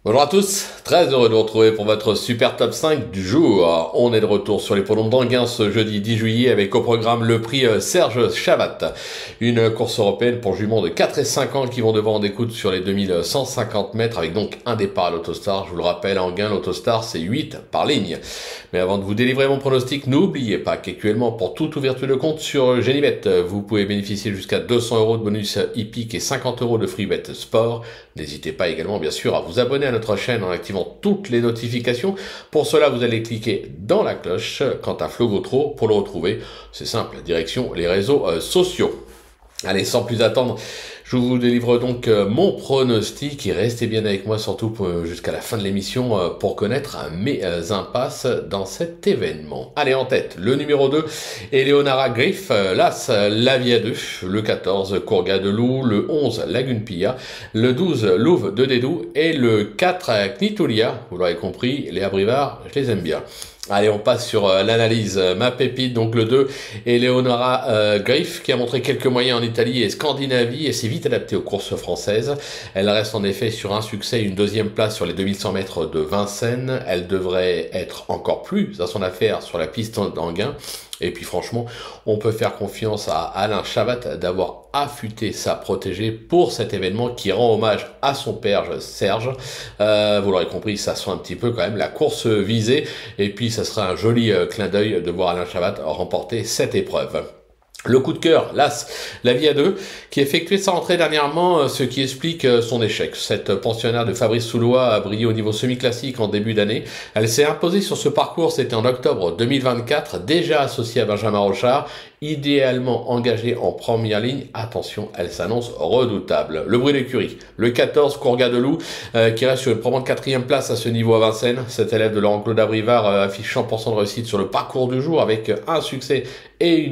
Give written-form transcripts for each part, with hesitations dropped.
Bonjour à tous, très heureux de vous retrouver pour votre super top 5 du jour. On est de retour sur les l'hippodrome d'Anguin ce jeudi 10 juillet avec au programme le prix Serge Chavat. Une course européenne pour juments de 4 et 5 ans qui vont devoir en découdre sur les 2150 mètres avec donc un départ à l'Autostar. Je vous le rappelle, à Anguin, l'Autostar c'est 8 par ligne. Mais avant de vous délivrer mon pronostic, n'oubliez pas qu'actuellement pour toute ouverture de compte sur Genibet, vous pouvez bénéficier jusqu'à 200 € de bonus hippique et 50 € de free bet sport. N'hésitez pas également bien sûr à vous abonner à notre chaîne en activant toutes les notifications. Pour cela, vous allez cliquer dans la cloche quant à Flo Gautreau pour le retrouver. C'est simple, direction les réseaux sociaux. Allez, sans plus attendre, je vous délivre donc mon pronostic et restez bien avec moi surtout jusqu'à la fin de l'émission pour connaître mes impasses dans cet événement. Allez, en tête, le numéro 2, Eleonora Griff, l'As, La Via 2, le 14, Courga de Loup, le 11, Lagune Pilla, le 12, Louve de Dédou et le 4, Knitulia. Vous l'aurez compris, les Abrivard, je les aime bien. Allez, on passe sur l'analyse. Ma pépite, donc le 2, Eleonora Griff, qui a montré quelques moyens en Italie et Scandinavie et s'est vite adaptée aux courses françaises. Elle reste en effet sur un succès, une deuxième place sur les 2100 mètres de Vincennes. Elle devrait être encore plus à son affaire sur la piste d'Anguin. Et puis franchement, on peut faire confiance à Alain Chavat d'avoir affûté sa protégée pour cet événement qui rend hommage à son père Serge. Vous l'aurez compris, ça sent un petit peu quand même la course visée. Et puis ça sera un joli clin d'œil de voir Alain Chavat remporter cette épreuve. Le coup de cœur, l'As, La Via 2, qui a effectué sa rentrée dernièrement, ce qui explique son échec. Cette pensionnaire de Fabrice Soulois a brillé au niveau semi-classique en début d'année. Elle s'est imposée sur ce parcours, c'était en octobre 2024, déjà associée à Benjamin Rochard, idéalement engagée en première ligne. Attention, elle s'annonce redoutable. Le bruit d'écurie, le 14, Courga de Loup, qui reste sur une probante 4e place à ce niveau à Vincennes. Cet élève de Laurent-Claude Abrivard affiche 100% de réussite sur le parcours du jour avec un succès et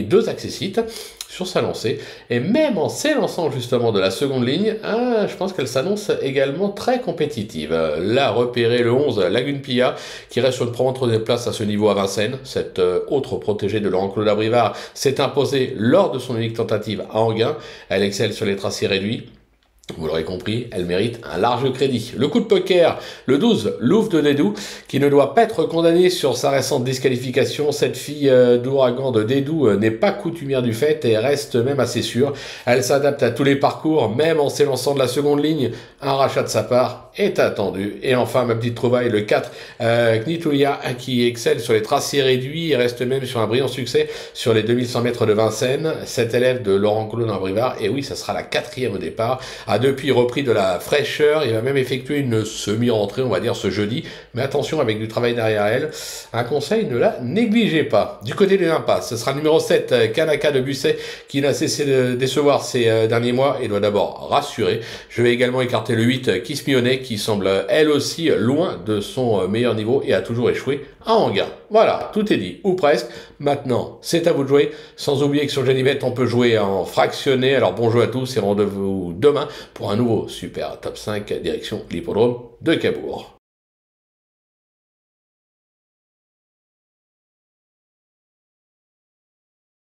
deux accessites sur sa lancée, et même en s'élançant justement de la seconde ligne, je pense qu'elle s'annonce également très compétitive. Là, repéré le 11, Lagune Pilla, qui reste sur une probante 3e place à ce niveau à Vincennes. Cette autre protégée de Laurent-Claude Abrivard s'est imposée lors de son unique tentative à Anguin. Elle excelle sur les tracés réduits. Vous l'aurez compris, elle mérite un large crédit. Le coup de poker, le 12, Louve de Dédou, qui ne doit pas être condamnée sur sa récente disqualification. Cette fille d'ouragan de Dédou n'est pas coutumière du fait et reste même assez sûre. Elle s'adapte à tous les parcours, même en s'élançant de la seconde ligne. Un rachat de sa part est attendu. Et enfin, ma petite trouvaille, le 4, Knitulia, qui excelle sur les tracés réduits et reste même sur un brillant succès sur les 2100 mètres de Vincennes. Cet élève de Laurent-Claude Abrivard, et oui, ça sera la 4e au départ, a depuis repris de la fraîcheur. Il va même effectuer une semi-rentrée, on va dire, ce jeudi. Mais attention, avec du travail derrière elle, un conseil, ne la négligez pas. Du côté de l'impasse, ce sera le numéro 7, Kanaka de Busset, qui n'a cessé de décevoir ces derniers mois et doit d'abord rassurer. Je vais également écarter le 8, Kiss Mionnet, qui semble elle aussi loin de son meilleur niveau et a toujours échoué à Anguin. Voilà, tout est dit, ou presque. Maintenant, c'est à vous de jouer. Sans oublier que sur Genibet, on peut jouer en fractionné. Alors bon jeu à tous et rendez-vous demain pour un nouveau super top 5 direction l'hippodrome de Cabourg.